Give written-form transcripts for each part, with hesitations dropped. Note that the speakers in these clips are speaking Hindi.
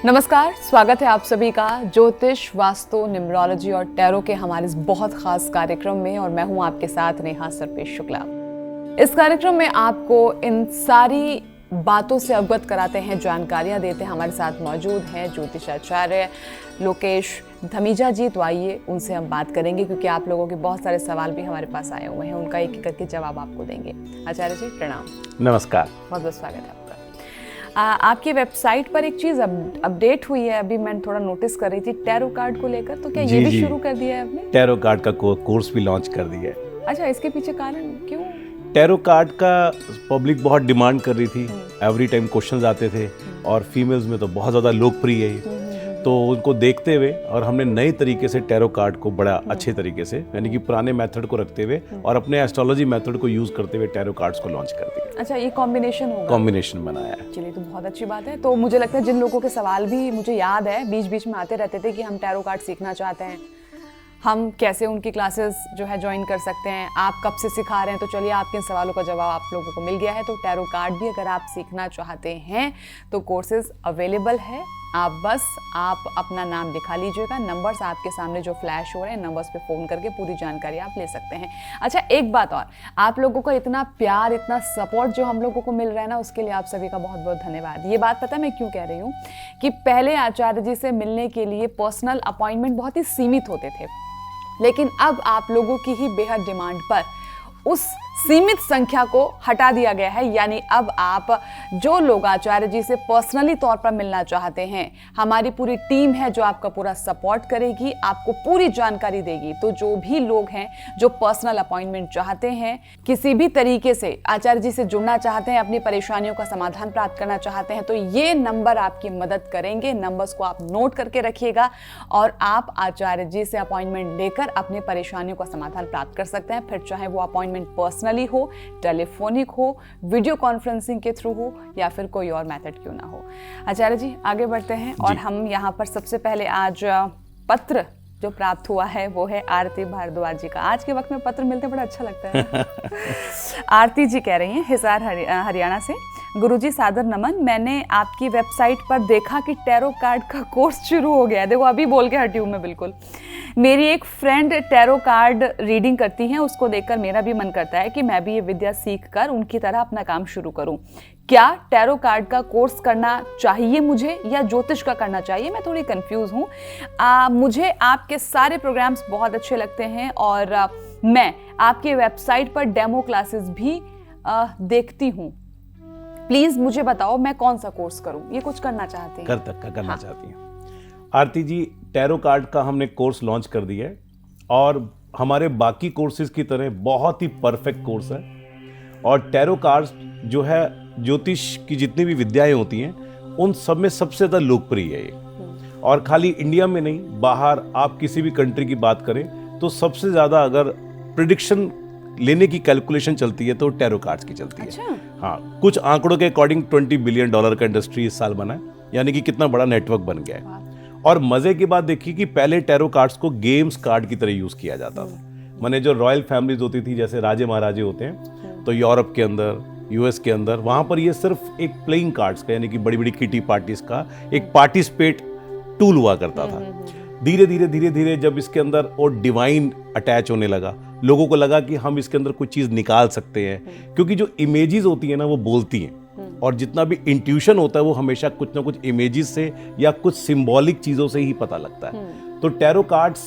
नमस्कार, स्वागत है आप सभी का ज्योतिष, वास्तु, न्यूमरोलॉजी और टैरो के हमारे इस बहुत खास कार्यक्रम में। और मैं हूं आपके साथ नेहा सर्पेश शुक्ला। इस कार्यक्रम में आपको इन सारी बातों से अवगत कराते हैं, जानकारियां देते हैं। हमारे साथ मौजूद हैं ज्योतिषाचार्य लोकेश धमीजा जी। तो आइए उनसे हम बात करेंगे, क्योंकि आप लोगों के बहुत सारे सवाल भी हमारे पास आए हुए हैं। उनका एक एक करके जवाब आपको देंगे। आचार्य जी प्रणाम। नमस्कार। बहुत बहुत स्वागत है आपका। आपकी वेबसाइट पर एक चीज अपडेट हुई है, अभी मैं थोड़ा नोटिस कर रही थी टैरो कार्ड को लेकर। तो क्या ये भी शुरू कर दिया है आपने? टैरो कार्ड का कोर्स भी लॉन्च कर दिया है। अच्छा, इसके पीछे कारण क्यों? टैरो कार्ड का पब्लिक बहुत डिमांड कर रही थी, एवरी टाइम क्वेश्चंस आते थे और फीमेल्स में तो बहुत ज़्यादा लोकप्रिय है। तो उनको देखते हुए और हमने नए तरीके से टैरो कार्ड को बड़ा अच्छे तरीके से, यानी कि पुराने मेथड को रखते हुए और अपने एस्ट्रोलॉजी मेथड को यूज करते हुए टैरो कार्ड्स को लॉन्च कर दिया। अच्छा, ये कॉम्बिनेशन होगा? कॉम्बिनेशन बनाया है। चलिए, तो बहुत अच्छी बात है। तो मुझे लगता है जिन लोगों के सवाल भी मुझे याद है बीच बीच में आते रहते थे कि हम टैरो कार्ड सीखना चाहते हैं, हम कैसे उनकी क्लासेस जो है ज्वाइन कर सकते हैं, आप कब से सिखा रहे हैं। तो चलिए, आपके सवालों का जवाब आप लोगों को मिल गया है। तो टैरो कार्ड भी अगर आप सीखना चाहते हैं तो कोर्सेज अवेलेबल है। आप अपना नाम लिखा लीजिएगा, नंबर्स आपके सामने जो फ्लैश हो रहे हैं, नंबर्स पे फ़ोन करके पूरी जानकारी आप ले सकते हैं। अच्छा, एक बात और, आप लोगों का इतना प्यार, इतना सपोर्ट जो हम लोगों को मिल रहा है ना, उसके लिए आप सभी का बहुत बहुत धन्यवाद। ये बात पता मैं क्यों कह रही हूँ कि पहले आचार्य जी से मिलने के लिए पर्सनल अपॉइंटमेंट बहुत ही सीमित होते थे, लेकिन अब आप लोगों की ही बेहद डिमांड पर उस सीमित संख्या को हटा दिया गया है। यानी अब आप जो लोग आचार्य जी से पर्सनली तौर पर मिलना चाहते हैं, हमारी पूरी टीम है जो आपका पूरा सपोर्ट करेगी, आपको पूरी जानकारी देगी। तो जो भी लोग हैं जो पर्सनल अपॉइंटमेंट चाहते हैं, किसी भी तरीके से आचार्य जी से जुड़ना चाहते हैं, अपनी परेशानियों का समाधान प्राप्त करना चाहते हैं, तो ये नंबर आपकी मदद करेंगे। नंबर्स को आप नोट करके रखिएगा और आप आचार्य जी से अपॉइंटमेंट लेकर अपनी परेशानियों का समाधान प्राप्त कर सकते हैं। फिर चाहे वो अपॉइंटमेंट पर्सनली हो, टेलीफोनिक हो, वीडियो कॉन्फ्रेंसिंग के थ्रू हो, या फिर कोई और मेथड क्यों ना हो। आचार्य जी आगे बढ़ते हैं और हम यहाँ पर सबसे पहले आज पत्र जो प्राप्त हुआ है वो है आरती भारद्वाज जी का। आज के वक्त में पत्र मिलते बड़ा अच्छा लगता है। आरती जी कह रही हैं हिसार हरियाणा से, गुरुजी सादर नमन। मैंने आपकी वेबसाइट पर देखा कि टैरो कार्ड का कोर्स शुरू हो गया है। देखो, अभी बोल के हटी हूँ मैं बिल्कुल। मेरी एक फ्रेंड टैरो कार्ड रीडिंग करती हैं, उसको देखकर मेरा भी मन करता है कि मैं भी ये विद्या सीख कर उनकी तरह अपना काम शुरू करूं। क्या टैरो कार्ड का कोर्स करना चाहिए मुझे या ज्योतिष का करना चाहिए? मैं थोड़ी कंफ्यूज हूँ। मुझे आपके सारे प्रोग्राम्स बहुत अच्छे लगते हैं और मैं आपकी वेबसाइट पर डेमो क्लासेस भी देखती हूँ। प्लीज मुझे बताओ मैं कौन सा कोर्स करूं? ये कुछ करना चाहती हैं? करना चाहती हैं आरती जी। टैरो कार्ड का हमने कोर्स लॉन्च कर दिया है और हमारे बाकी कोर्सेज की तरह बहुत ही परफेक्ट कोर्स है। और टैरो कार्ड जो है, ज्योतिष की जितनी भी विद्याएं होती हैं उन सब में सबसे ज़्यादा लोकप्रिय है ये। और खाली इंडिया में नहीं, बाहर आप किसी भी कंट्री की बात करें तो सबसे ज़्यादा अगर प्रिडिक्शन लेने की कैलकुलेशन चलती है तो टैरो कार्ड्स की चलती है। अच्छा? हाँ, कुछ आंकड़ों के अकॉर्डिंग $20 बिलियन का इंडस्ट्री इस साल बना है, यानी कि कितना बड़ा नेटवर्क बन गया है। और मजे की बात देखिए कि पहले टैरो कार्ड्स को गेम्स कार्ड की तरह यूज किया जाता था। माने जो रॉयल फैमिलीज होती थी, जैसे राजे महाराजे होते हैं, तो यूरोप के अंदर, यूएस के अंदर, वहां पर ये सिर्फ एक प्लेइंग कार्ड्स का, यानी कि बड़ी बड़ी किटी पार्टीज का एक पार्टिसिपेट टूल हुआ करता था। धीरे धीरे जब इसके अंदर और डिवाइन अटैच होने लगा, लोगों को लगा कि हम इसके अंदर कुछ चीज निकाल सकते हैं, क्योंकि जो इमेजेस होती है ना वो बोलती हैं, और जितना भी इंट्यूशन होता है वो हमेशा कुछ ना कुछ इमेजेस से या कुछ सिंबॉलिक चीजों से ही पता लगता है। तो टैरो कार्ड्स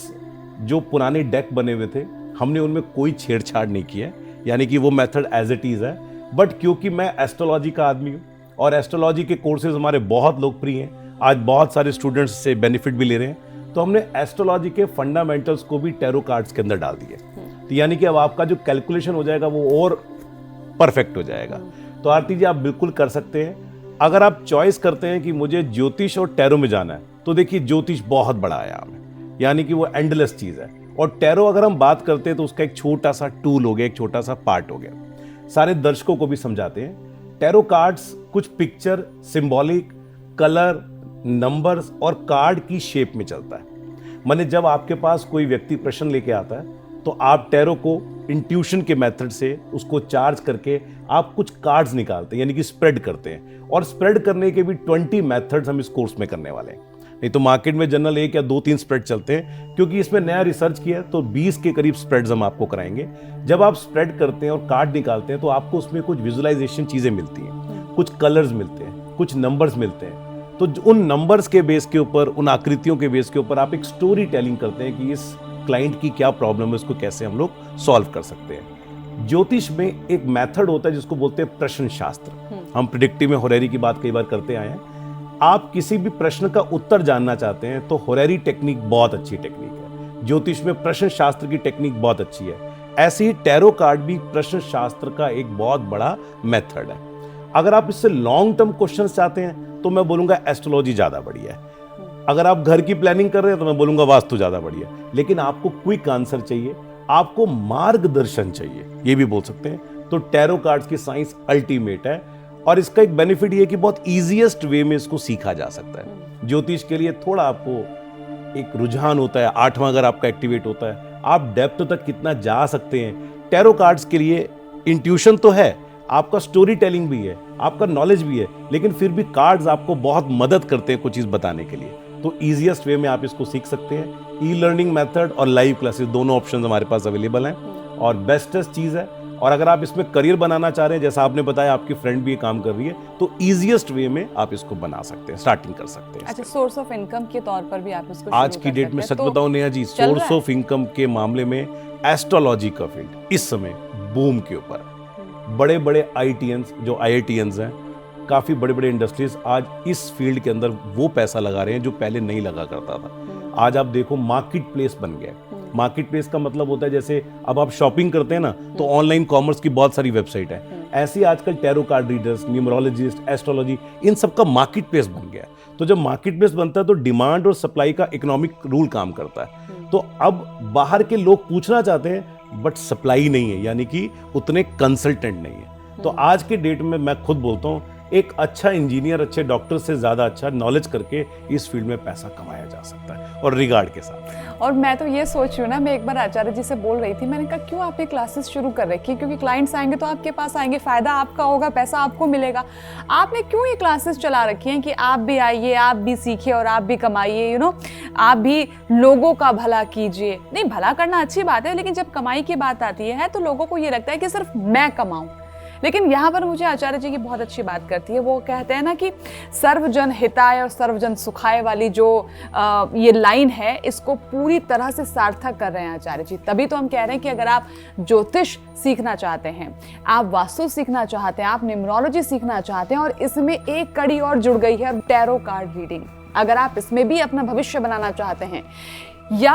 जो पुराने डेक बने हुए थे, हमने उनमें कोई छेड़छाड़ नहीं किया, यानी कि वो मेथड एज इट इज है। बट क्योंकि मैं एस्ट्रोलॉजी का आदमी हूँ और एस्ट्रोलॉजी के कोर्सेज हमारे बहुत लोकप्रिय हैं, आज बहुत सारे स्टूडेंट्स से बेनिफिट भी ले रहे हैं, तो हमने एस्ट्रोलॉजी के फंडामेंटल्स को भी टैरो कार्ड्स के अंदर डाल दिए। तो यानी कि अब आपका जो कैलकुलेशन हो जाएगा वो और परफेक्ट हो जाएगा। तो आरती जी आप बिल्कुल कर सकते हैं। अगर आप चॉइस करते हैं कि मुझे ज्योतिष और टैरो में जाना है, तो देखिए ज्योतिष बहुत बड़ा आयाम है, यानी कि वो एंडलेस चीज है। और टैरो अगर हम बात करते हैं तो उसका एक छोटा सा टूल हो गया, एक छोटा सा पार्ट हो गया। सारे दर्शकों को भी समझाते हैं। टैरो कार्ड्स कुछ पिक्चर, सिंबॉलिक, कलर, नंबर्स और कार्ड की शेप में चलता है। माने जब आपके पास कोई व्यक्ति प्रश्न लेके आता है तो आप टैरो को इंट्यूशन के मेथड से उसको चार्ज करके आप कुछ कार्ड्स निकालते हैं, यानी कि स्प्रेड करते हैं। और स्प्रेड करने के भी 20 मेथड्स हम इस कोर्स में करने वाले हैं। नहीं तो मार्केट में जनरल 1 या 2-3 स्प्रेड चलते हैं, क्योंकि इसमें नया रिसर्च किया है तो 20 के करीब स्प्रेड्स हम आपको कराएंगे। जब आप स्प्रेड करते हैं और कार्ड निकालते हैं तो आपको उसमें कुछ विजुअलाइजेशन चीज़ें मिलती हैं, कुछ कलर्स मिलते हैं, कुछ नंबर्स मिलते हैं। तो उन नंबर्स के बेस के ऊपर, उन आकृतियों के बेस के ऊपर आप एक स्टोरी टेलिंग करते हैं कि इस क्लाइंट की क्या प्रॉब्लम है, उसको कैसे हम लोग सॉल्व कर सकते हैं। ज्योतिष में एक मेथड होता है जिसको बोलते हैं प्रश्न शास्त्र। हम प्रिडिक्टिव में होरेरी की बात कई बार करते आए हैं। आप किसी भी प्रश्न का उत्तर जानना चाहते हैं तो होरेरी टेक्निक बहुत अच्छी टेक्निक है। ज्योतिष में प्रश्न शास्त्र की टेक्निक बहुत अच्छी है। ऐसे ही टैरो कार्ड भी प्रश्न शास्त्र का एक बहुत बड़ा मेथड है। अगर आप इससे लॉन्ग टर्म क्वेश्चंस चाहते हैं तो मैं बोलूंगा एस्ट्रोलॉजी ज्यादा बढ़िया है। अगर आप घर की प्लानिंग कर रहे हैं तो मैं बोलूंगा वास्तु ज्यादा बढ़िया है। लेकिन आपको क्विक आंसर चाहिए, आपको मार्गदर्शन चाहिए, ये भी बोल सकते हैं, तो टैरो कार्ड्स की साइंस अल्टीमेट है। और इसका एक बेनिफिट ये है कि बहुत इजीएस्ट वे में इसको सीखा जा सकता है। ज्योतिष के लिए थोड़ा आपको एक रुझान होता है, 8वां अगर आपका एक्टिवेट होता है, आप डेप्थ तक कितना जा सकते हैं। टैरो कार्ड्स के लिए इंट्यूशन तो है, आपका स्टोरी टेलिंग भी है, आपका नॉलेज भी है, लेकिन फिर भी कार्ड्स आपको बहुत मदद करते हैं कुछ चीज बताने के लिए। तो इजीएस्ट वे में आप इसको सीख सकते हैं। ई लर्निंग मेथड और लाइव क्लासेस दोनों ऑप्शन हमारे पास अवेलेबल हैं और बेस्टेस्ट चीज है। और अगर आप इसमें करियर बनाना चाह रहे हैं, जैसा आपने बताया आपकी फ्रेंड भी ये काम कर रही है, तो इजीएस्ट वे में आप इसको बना सकते हैं, स्टार्टिंग कर सकते हैं। अच्छा, सोर्स ऑफ इनकम के तौर पर भी आप इसको आज की डेट में सच बताऊं Neha ji, source of income के मामले में एस्ट्रोलॉजी का फील्ड इस समय बूम के ऊपर। बड़े बड़े आईटीएंस जो IITians हैं, काफी बड़े बड़े इंडस्ट्रीज आज इस फील्ड के अंदर वो पैसा लगा रहे हैं जो पहले नहीं लगा करता था। आज आप देखो मार्केट प्लेस बन गया। मार्केट प्लेस का मतलब होता है जैसे अब आप शॉपिंग करते हैं ना, तो ऑनलाइन कॉमर्स की बहुत सारी वेबसाइट है। ऐसे आजकल tarot card readers, numerologist, astrology, इन सब का मार्केट प्लेस बन गया। तो जब मार्केट प्लेस बनता है तो डिमांड और सप्लाई का इकोनॉमिक रूल काम करता है। तो अब बाहर के लोग पूछना चाहते हैं बट सप्लाई नहीं है, यानी कि उतने कंसल्टेंट नहीं है। तो आज के डेट में मैं खुद बोलता हूँ एक अच्छा इंजीनियर, अच्छे डॉक्टर से ज्यादा अच्छा नॉलेज करके इस फील्ड में पैसा कमाया जा सकता है, और रिगार्ड के साथ। और मैं तो ये सोच रही हूँ ना, मैं एक बार आचार्य जी से बोल रही थी, मैंने कहा क्यों आप ये क्लासेस शुरू कर रखी है, क्योंकि क्लाइंट्स आएंगे तो आपके पास आएंगे, फायदा आपका होगा, पैसा आपको मिलेगा। आपने क्यों ये क्लासेस चला रखी हैं कि आप भी आइए, आप भी सीखिए और आप भी कमाइए, आप भी लोगों का भला कीजिए। नहीं, भला करना अच्छी बात है, लेकिन जब कमाई की बात आती है तो लोगों को ये लगता है कि सिर्फ मैं कमाऊं। लेकिन यहाँ पर मुझे आचार्य जी की बहुत अच्छी बात करती है, वो कहते हैं ना कि सर्वजन हिताय और सर्वजन सुखाय वाली जो ये लाइन है, इसको पूरी तरह से सार्थक कर रहे हैं आचार्य जी। तभी तो हम कह रहे हैं कि अगर आप ज्योतिष सीखना चाहते हैं, आप वास्तु सीखना चाहते हैं, आप न्यूमरोलॉजी सीखना चाहते हैं, और इसमें एक कड़ी और जुड़ गई है, टैरो कार्ड रीडिंग। अगर आप इसमें भी अपना भविष्य बनाना चाहते हैं, या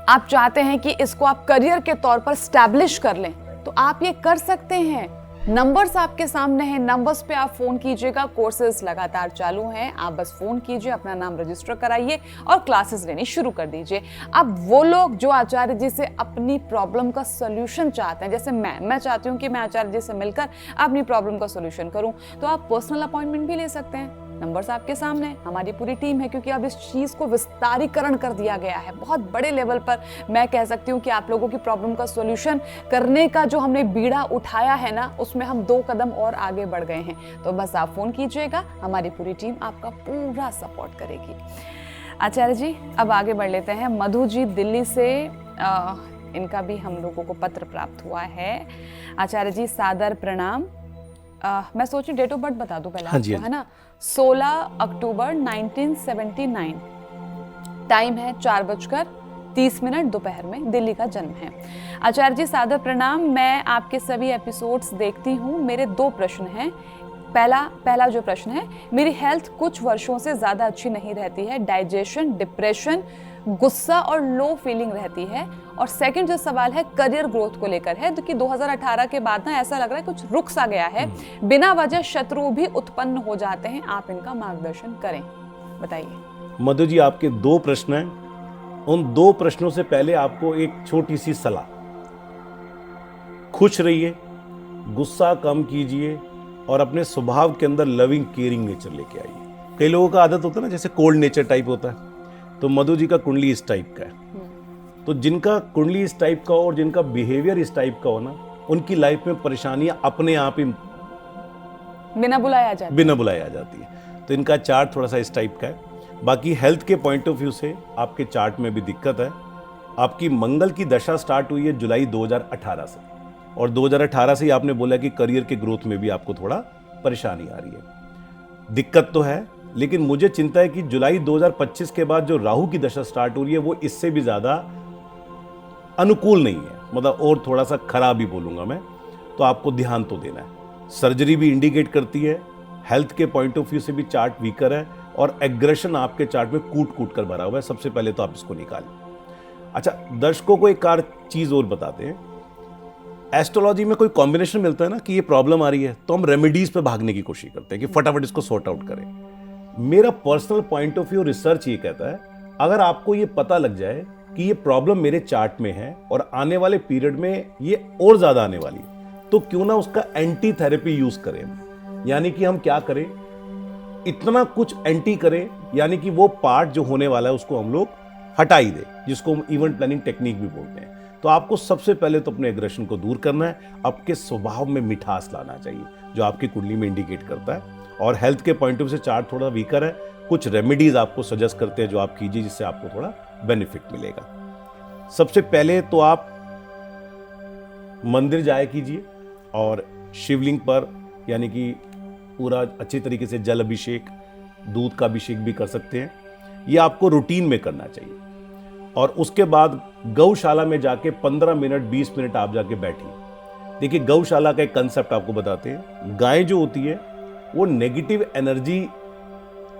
आप चाहते हैं कि इसको आप करियर के तौर पर स्टैब्लिश कर लें, तो आप ये कर सकते हैं। नंबर्स आपके सामने हैं, नंबर्स पे आप फोन कीजिएगा। कोर्सेज लगातार चालू हैं, आप बस फोन कीजिए, अपना नाम रजिस्टर कराइए और क्लासेस लेनी शुरू कर दीजिए। अब वो लोग जो आचार्य जी से अपनी प्रॉब्लम का सॉल्यूशन चाहते हैं, जैसे मैं चाहती हूँ कि मैं आचार्य जी से मिलकर अपनी प्रॉब्लम का सॉल्यूशन करूँ, तो आप पर्सनल अपॉइंटमेंट भी ले सकते हैं। नंबर्स आपके सामने, हमारी पूरी टीम है, क्योंकि अब इस चीज़ को विस्तारीकरण कर दिया गया है बहुत बड़े लेवल पर। मैं कह सकती हूँ कि आप लोगों की प्रॉब्लम का सॉल्यूशन करने का जो हमने बीड़ा उठाया है ना, उसमें हम 2 कदम और आगे बढ़ गए हैं। तो बस आप फोन कीजिएगा, हमारी पूरी टीम आपका पूरा सपोर्ट करेगी। आचार्य जी, अब आगे बढ़ लेते हैं। मधु जी दिल्ली से, इनका भी हम लोगों को पत्र प्राप्त हुआ है। आचार्य जी सादर प्रणाम। मैं सोची डेट ऑफ बर्थ बता दूं पहले आपको, है ना। 16 अक्टूबर 1979, टाइम है 4:30 दोपहर में, दिल्ली का जन्म है। आचार्य जी सादर प्रणाम। मैं आपके सभी एपिसोड्स देखती हूँ। मेरे 2 प्रश्न हैं। पहला जो प्रश्न है, मेरी हेल्थ कुछ वर्षों से ज़्यादा अच्छी नहीं रहती है। डाइजेशन, डिप्रेशन, गुस्सा और लो फीलिंग रहती है। और सेकंड जो सवाल है करियर ग्रोथ को लेकर है, कि 2018 के बाद ना ऐसा लग रहा है कुछ रुक सा गया है, बिना वजह शत्रु भी उत्पन्न हो जाते हैं। आप इनका मार्गदर्शन करें, बताइए। मधु जी, आपके 2 प्रश्न हैं। उन 2 प्रश्नों से पहले आपको एक छोटी सी सलाह। खुश रहिए, गुस्सा कम कीजिए और अपने स्वभाव के अंदर लविंग केयरिंग नेचर लेके आइए। कई लोगों का आदत होता है ना, जैसे कोल्ड नेचर टाइप होता है, तो मधु जी का कुंडली इस टाइप का है। तो जिनका कुंडली इस टाइप का हो और जिनका बिहेवियर इस टाइप का हो ना, उनकी लाइफ में परेशानियां अपने आप ही बिना बुलाए आ जाती है। तो इनका चार्ट थोड़ा सा इस टाइप का है। बाकी हेल्थ के पॉइंट ऑफ व्यू से आपके चार्ट में भी दिक्कत है। आपकी मंगल की दशा स्टार्ट हुई है जुलाई 2018 से, और 2018 से ही आपने बोला कि करियर के ग्रोथ में भी आपको थोड़ा परेशानी आ रही है। दिक्कत तो है, लेकिन मुझे चिंता है कि जुलाई 2025 के बाद जो राहु की दशा स्टार्ट हो रही है वो इससे भी ज्यादा अनुकूल नहीं है, मतलब और थोड़ा सा खराब ही बोलूंगा मैं। तो आपको ध्यान तो देना है। सर्जरी भी इंडिकेट करती है। हेल्थ के पॉइंट ऑफ व्यू से भी चार्ट वीकर है, और एग्रेशन आपके चार्ट में कूट कूट कर भरा हुआ है। सबसे पहले तो आप इसको निकालें। अच्छा, दर्शकों को एक और चीज और बताते हैं। एस्ट्रोलॉजी में कोई कॉम्बिनेशन मिलता है ना कि ये प्रॉब्लम आ रही है, तो हम रेमेडीज पे भागने की कोशिश करते हैं कि फटाफट इसको सॉर्ट आउट करें। मेरा personal point of view research ये कहता है, अगर आपको ये पता लग जाए कि ये प्रॉब्लम मेरे चार्ट में है और आने वाले पीरियड में ये और ज्यादा आने वाली है, तो क्यों ना उसका एंटी थेरेपी यूज करें। यानी कि हम क्या करें, इतना कुछ एंटी करें, यानी कि वो पार्ट जो होने वाला है उसको हम लोग हटा ही दे, जिसको हम इवेंट प्लानिंग टेक्निक भी बोलते हैं। तो आपको सबसे पहले तो अपने एग्रेशन को दूर करना है। आपके स्वभाव में मिठास लाना चाहिए, जो आपकी कुंडली में इंडिकेट करता है। और हेल्थ के पॉइंट ऑफ व्यू से चार्ट थोड़ा वीकर है। कुछ रेमेडीज आपको सजेस्ट करते हैं जो आप कीजिए, जिससे आपको थोड़ा बेनिफिट मिलेगा। सबसे पहले तो आप मंदिर जाया कीजिए और शिवलिंग पर, यानी कि पूरा अच्छी तरीके से जल अभिषेक, दूध का अभिषेक भी कर सकते हैं। ये आपको रूटीन में करना चाहिए। और उसके बाद गौशाला में जाके 15 मिनट 20 मिनट आप जाके बैठिए। देखिए, गौशाला का एक कंसेप्ट आपको बताते हैं। गाय जो होती है वो नेगेटिव एनर्जी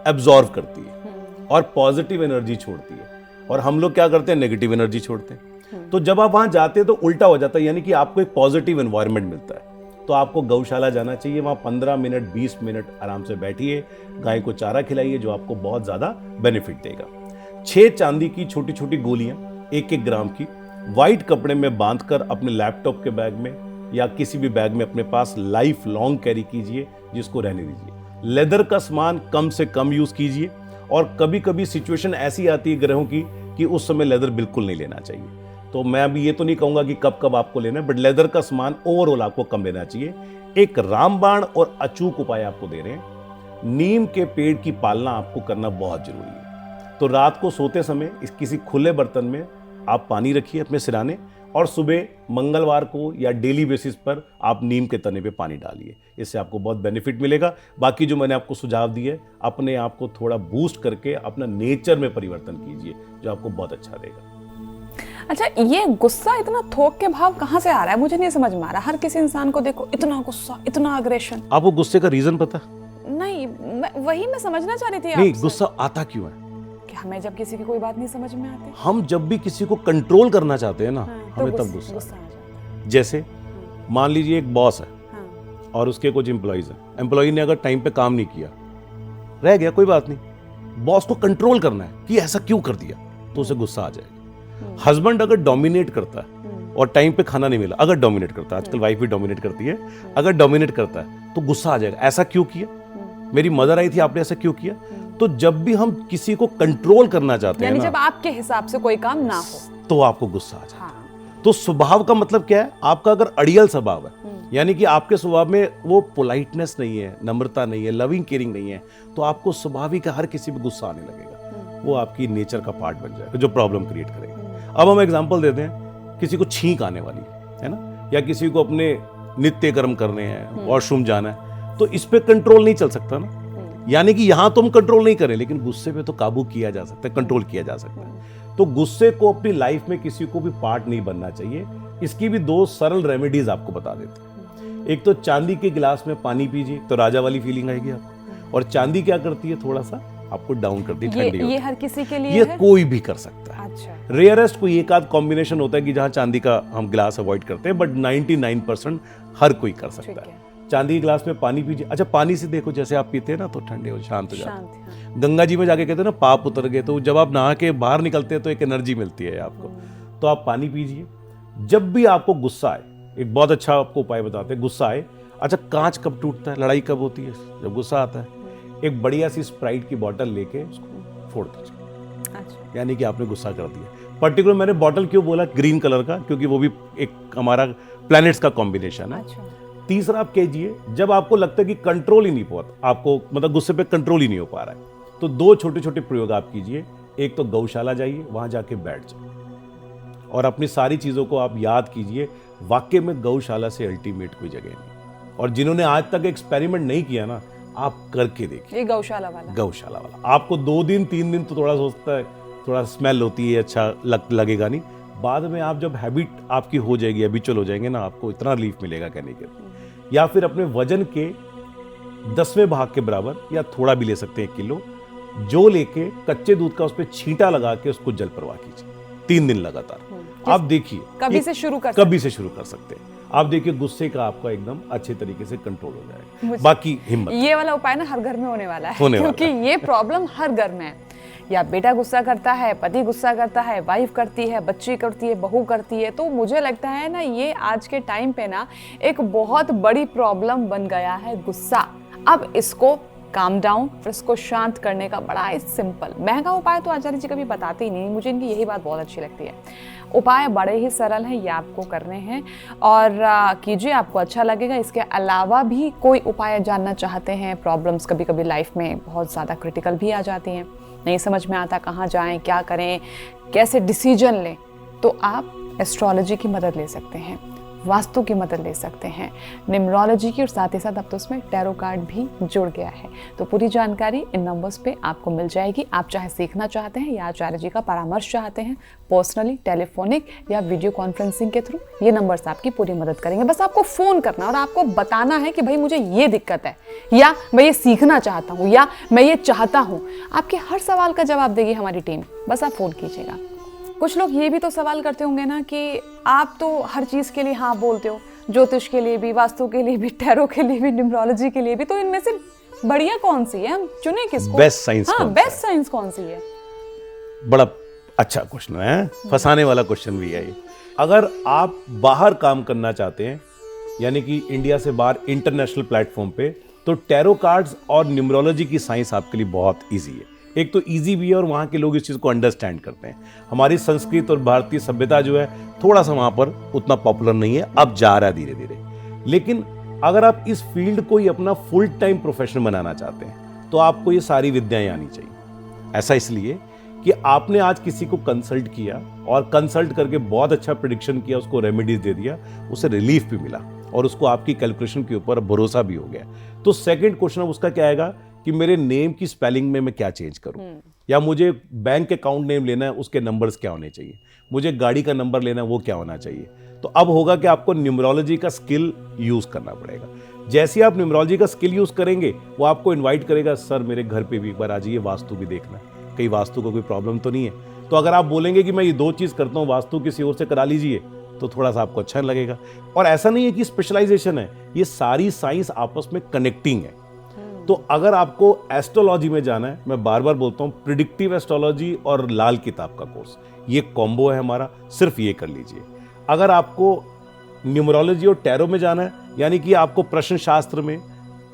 एब्जॉर्व करती है और पॉजिटिव एनर्जी छोड़ती है, और हम लोग क्या करते हैं, नेगेटिव एनर्जी छोड़ते हैं। तो जब आप वहां जाते हैं तो उल्टा हो जाता है, यानी कि आपको एक पॉजिटिव एनवायरनमेंट मिलता है। तो आपको गौशाला जाना चाहिए। वहां 15 मिनट 20 मिनट आराम से बैठिए, गाय को चारा खिलाइए, जो आपको बहुत ज्यादा बेनिफिट देगा। 6 चांदी की छोटी छोटी गोलियां 1-1 ग्राम की व्हाइट कपड़े में बांधकर अपने लैपटॉप के बैग में या किसी भी बैग में अपने पास लाइफ लॉन्ग कैरी कीजिए, जिसको रहने दीजिए। लेदर का सामान कम से कम यूज कीजिए, और कभी कभी सिचुएशन ऐसी आती है ग्रहों की कि उस समय लेदर बिल्कुल नहीं लेना चाहिए। तो मैं अभी ये तो नहीं कहूंगा कि कब कब आपको लेना है, बट लेदर का सामान ओवरऑल आपको कम लेना चाहिए। एक रामबाण और अचूक उपाय आपको दे रहे हैं। नीम के पेड़ की पालना आपको करना बहुत जरूरी है। तो रात को सोते समय किसी खुले बर्तन में आप पानी रखिए अपने सिराने, और सुबह मंगलवार को या डेली बेसिस पर आप नीम के तने पे पानी डालिए। इससे आपको बहुत बेनिफिट मिलेगा। बाकी जो मैंने आपको सुझाव दिए, अपने आप को थोड़ा बूस्ट करके अपना नेचर में परिवर्तन कीजिए, जो आपको बहुत अच्छा देगा। अच्छा, ये गुस्सा इतना थोक के भाव कहाँ से आ रहा है, मुझे नहीं समझ में आ रहा। हर किसी इंसान को देखो, इतना गुस्सा, इतना अग्रेशन। आपको गुस्से का रीजन पता? नहीं, वही मैं समझना चाह रही थी। नहीं, गुस्सा आता क्यों है? कि हमें जब किसी की कोई बात नहीं समझ में आती, हम जब भी किसी को कंट्रोल करना चाहते हैं ना, हमें तब गुस्सा आ जाता है। जैसे मान लीजिए एक बॉस है और उसके कुछ एम्प्लॉइज हैं। एम्प्लॉय ने अगर टाइम पे काम नहीं किया, रह गया, कोई बात नहीं, बॉस को कंट्रोल करना है कि ऐसा क्यों कर दिया, तो उसे गुस्सा आ जाएगा। हस्बैंड अगर डोमिनेट करता है और टाइम पे खाना नहीं मिला, अगर डोमिनेट करता है, आजकल वाइफ भी डोमिनेट करती है, अगर डोमिनेट करता है तो गुस्सा आ जाएगा। ऐसा क्यों किया, मेरी मदर आई थी, आपने ऐसा क्यों किया। तो जब भी हम किसी को कंट्रोल करना चाहते हैं ना, जब आपके हिसाब से कोई काम ना हो, तो आपको गुस्सा आ जाता है। तो स्वभाव का मतलब क्या है, आपका अगर अड़ियल स्वभाव है, यानी कि आपके स्वभाव में वो पोलाइटनेस नहीं है, नम्रता नहीं है, लविंग केयरिंग नहीं है, तो आपको स्वाभाविक हर किसी पे गुस्सा आने लगेगा। वो आपकी नेचर का पार्ट बन जाएगा, जो प्रॉब्लम क्रिएट करेगा। अब हम एग्जांपल देते हैं, किसी को छींक आने वाली है ना, या किसी को अपने नित्य कर्म करने हैं, वॉशरूम जाना है, तो इस पे कंट्रोल नहीं चल सकता ना। यानी कि यहां तो हम कंट्रोल नहीं करें, लेकिन गुस्से पे तो काबू किया जा सकता है, कंट्रोल किया जा सकता है। तो गुस्से को अपनी लाइफ में किसी को भी पार्ट नहीं बनना चाहिए। इसकी भी 2 सरल रेमेडीज आपको बता देते हैं। एक तो चांदी के गिलास में पानी पीजिए, तो राजा वाली फीलिंग आएगी आपको। और चांदी क्या करती है, थोड़ा सा आपको डाउन करती है, ठंडी होती है। ये हर किसी के लिए ये है? कोई भी कर सकता है। अच्छा। रेयरेस्ट कोई एक आध कॉम्बिनेशन होता है कि जहां चांदी का हम गिलास अवॉइड करते हैं, बट 99% हर कोई कर सकता है। चांदी के गिलास में पानी पीजिए। अच्छा, पानी से देखो, जैसे आप पीते हैं ना तो ठंडे हो, शांत हो जाते हैं। गंगा जी में जाके कहते हैं ना पाप उतर गए, तो जब आप नहा के बाहर निकलते हैं तो एक एनर्जी मिलती है आपको। तो आप पानी पीजिए। जब भी आपको गुस्सा आए, एक बहुत अच्छा आपको उपाय बताते हैं, गुस्सा आए, अच्छा कांच कब टूटता है, लड़ाई कब होती है, जब गुस्सा आता है। एक बढ़िया सी स्प्राइट की बोतल लेके उसको फोड़ दीजिए। अच्छा। यानी कि आपने गुस्सा कर दिया। पर्टिकुलर मैंने बॉटल क्यों बोला ग्रीन कलर का, क्योंकि वो भी एक हमारा प्लैनेट्स का कॉम्बिनेशन है। अच्छा। तीसरा आप कीजिए जब आपको लगता है कि कंट्रोल ही नहीं पा, आपको मतलब गुस्से पे कंट्रोल ही नहीं हो पा रहा है, तो 2 छोटे छोटे प्रयोग आप कीजिए। एक तो गौशाला जाइए, वहां जाके बैठ जाइए और अपनी सारी चीजों को आप याद कीजिए। वाकई में गौशाला से अल्टीमेट कोई जगह नहीं। और जिन्होंने आज तक एक्सपेरिमेंट नहीं किया ना, आप करके देखिए। ये गौशाला वाला आपको 2 दिन 3 दिन तो थोड़ा सोचता है, थोड़ा स्मेल होती है, अच्छा लगेगा नहीं। बाद में आप जब हैबिट आपकी हो जाएगी, हैबिचुअल हो जाएंगे ना, आपको इतना रिलीफ मिलेगा कहने के। या फिर अपने वजन के 10वें भाग के बराबर या थोड़ा भी ले सकते हैं 1 किलो जो लेके कच्चे दूध का उस पर छींटा लगा के उसको जल प्रवाह कीजिए 3 दिन लगातार। आप देखिए कभी से शुरू कर सकते हैं। आप देखिए गुस्से का आपका एकदम अच्छे तरीके से कंट्रोल हो जाएगा। बाकी हिम्मत, ये वाला उपाय ना हर घर में होने वाला है, क्योंकि ये प्रॉब्लम हर घर में है। या बेटा गुस्सा करता है, पति गुस्सा करता है, वाइफ करती है, बच्ची करती है, बहू करती है। तो मुझे लगता है ना, ये आज के टाइम पे ना एक बहुत बड़ी प्रॉब्लम बन गया है गुस्सा। अब इसको काम डाउन और इसको शांत करने का बड़ा ही सिंपल महंगा उपाय तो आचार्य जी कभी बताते ही नहीं, मुझे इनकी यही बात बहुत अच्छी लगती है। उपाय बड़े ही सरल हैं, ये आपको करने हैं और कीजिए, आपको अच्छा लगेगा। इसके अलावा भी कोई उपाय जानना चाहते हैं, प्रॉब्लम्स कभी कभी लाइफ में बहुत ज़्यादा क्रिटिकल भी आ जाती हैं, नहीं समझ में आता कहाँ जाएं, क्या करें, कैसे डिसीजन लें, तो आप एस्ट्रोलॉजी की मदद ले सकते हैं, वास्तु की मदद ले सकते हैं, न्यूमरोलॉजी की, और साथ ही साथ अब तो उसमें टैरो कार्ड भी जुड़ गया है। तो पूरी जानकारी इन नंबर्स पे आपको मिल जाएगी। आप चाहे सीखना चाहते हैं या आचार्य जी का परामर्श चाहते हैं, पर्सनली, टेलीफोनिक या वीडियो कॉन्फ्रेंसिंग के थ्रू, ये नंबर्स आपकी पूरी मदद करेंगे। बस आपको फ़ोन करना और आपको बताना है कि भाई मुझे ये दिक्कत है, या मैं ये सीखना चाहता हूँ, या मैं ये चाहता हूँ। आपके हर सवाल का जवाब देगी हमारी टीम, बस आप फ़ोन कीजिएगा। कुछ लोग ये भी तो सवाल करते होंगे ना कि आप तो हर चीज़ के लिए हाँ बोलते हो, ज्योतिष के लिए भी, वास्तु के लिए भी, टैरो के लिए भी, न्यूमरोलॉजी के लिए भी, तो इनमें से बढ़िया कौन सी है, हम चुने किसको? बेस्ट साइंस बेस्ट साइंस कौन सी है? बड़ा अच्छा क्वेश्चन है, फंसाने वाला क्वेश्चन भी है ये। अगर आप बाहर काम करना चाहते हैं, यानी कि इंडिया से बाहर इंटरनेशनल प्लेटफॉर्म पे, तो टैरो कार्ड्स और न्यूमरोलॉजी की साइंस आपके लिए बहुत ईजी है। एक तो ईजी भी है और वहाँ के लोग इस चीज़ को अंडरस्टैंड करते हैं। हमारी संस्कृत और भारतीय सभ्यता जो है थोड़ा सा वहाँ पर उतना पॉपुलर नहीं है, अब जा रहा है धीरे धीरे। लेकिन अगर आप इस फील्ड को ही अपना फुल टाइम प्रोफेशन बनाना चाहते हैं, तो आपको ये सारी विद्याएं आनी चाहिए। ऐसा इसलिए कि आपने आज किसी को कंसल्ट किया और कंसल्ट करके बहुत अच्छा प्रेडिक्शन किया, उसको रेमेडीज दे दिया, उसे रिलीफ भी मिला और उसको आपकी कैलकुलेशन के ऊपर भरोसा भी हो गया। तो सेकंड क्वेश्चन उसका क्या आएगा कि मेरे नेम की स्पेलिंग में मैं क्या चेंज करूं, या मुझे बैंक अकाउंट नेम लेना है, उसके नंबर्स क्या होने चाहिए, मुझे गाड़ी का नंबर लेना है, वो क्या होना चाहिए। तो अब होगा कि आपको न्यूमरोलॉजी का स्किल यूज करना पड़ेगा। जैसे आप न्यूमरोलॉजी का स्किल यूज करेंगे, वो आपको इन्वाइट करेगा, सर मेरे घर पे भी एक बार आ जाइए, वास्तु भी देखना, कहीं वास्तु को कोई प्रॉब्लम तो नहीं है। तो अगर आप बोलेंगे कि मैं ये 2 चीज़ करता हूँ, वास्तु किसी और से करा लीजिए, तो थोड़ा सा आपको अच्छा लगेगा। और ऐसा नहीं है कि स्पेशलाइजेशन है, ये सारी साइंस आपस में कनेक्टिंग है। तो अगर आपको एस्ट्रोलॉजी में जाना है, मैं बार बार बोलता हूँ, प्रिडिक्टिव एस्ट्रोलॉजी और लाल किताब का कोर्स, ये कॉम्बो है हमारा, सिर्फ ये कर लीजिए। अगर आपको न्यूमरोलॉजी और टैरो में जाना है, यानी कि आपको प्रश्न शास्त्र में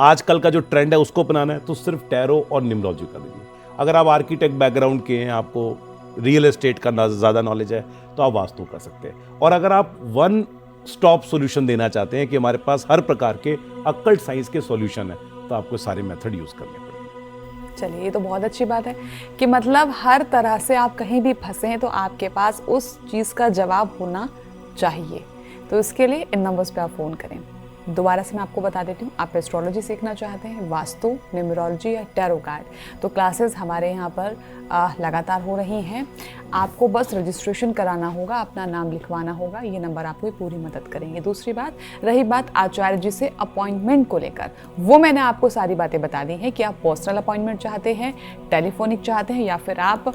आजकल का जो ट्रेंड है उसको अपनाना है, तो सिर्फ टैरो और न्यूमरोलॉजी कर लीजिए। अगर आप आर्किटेक्ट बैकग्राउंड के हैं, आपको रियल एस्टेट का ज़्यादा नॉलेज है, तो आप वास्तु कर सकते हैं। और अगर आप वन स्टॉप सॉल्यूशन देना चाहते हैं कि हमारे पास हर प्रकार के अकल्ट साइंस के सॉल्यूशन है, तो आपको सारे मेथड यूज करने पड़ेंगे। चलिए, ये तो बहुत अच्छी बात है कि मतलब हर तरह से आप कहीं भी फंसे हैं तो आपके पास उस चीज़ का जवाब होना चाहिए। तो इसके लिए इन नंबर्स पे आप फ़ोन करें। दोबारा से मैं आपको बता देती हूँ, आप एस्ट्रोलॉजी सीखना चाहते हैं, वास्तु, न्यूमरोलॉजी या टैरो कार्ड, तो क्लासेस हमारे यहाँ पर लगातार हो रही हैं। आपको बस रजिस्ट्रेशन कराना होगा, अपना नाम लिखवाना होगा, ये नंबर आपको पूरी मदद करेंगे। दूसरी बात, रही बात आचार्य जी से अपॉइंटमेंट को लेकर, वो मैंने आपको सारी बातें बता दी हैं कि आप पर्सनल अपॉइंटमेंट चाहते हैं, टेलीफोनिक चाहते हैं, या फिर आप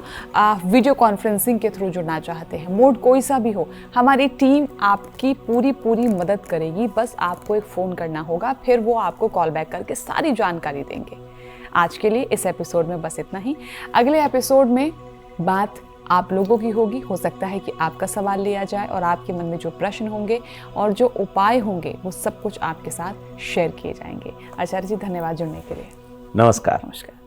वीडियो कॉन्फ्रेंसिंग के थ्रू जुड़ना चाहते हैं। मोड कोई सा भी हो, हमारी टीम आपकी पूरी मदद करेगी। बस आपको एक फ़ोन करना होगा, फिर वो आपको कॉल बैक करके सारी जानकारी देंगे। आज के लिए इस एपिसोड में बस इतना ही। अगले एपिसोड में बात आप लोगों की होगी, हो सकता है कि आपका सवाल लिया जाए और आपके मन में जो प्रश्न होंगे और जो उपाय होंगे वो सब कुछ आपके साथ शेयर किए जाएंगे। आचार्य जी, धन्यवाद जुड़ने के लिए। नमस्कार। नमस्कार।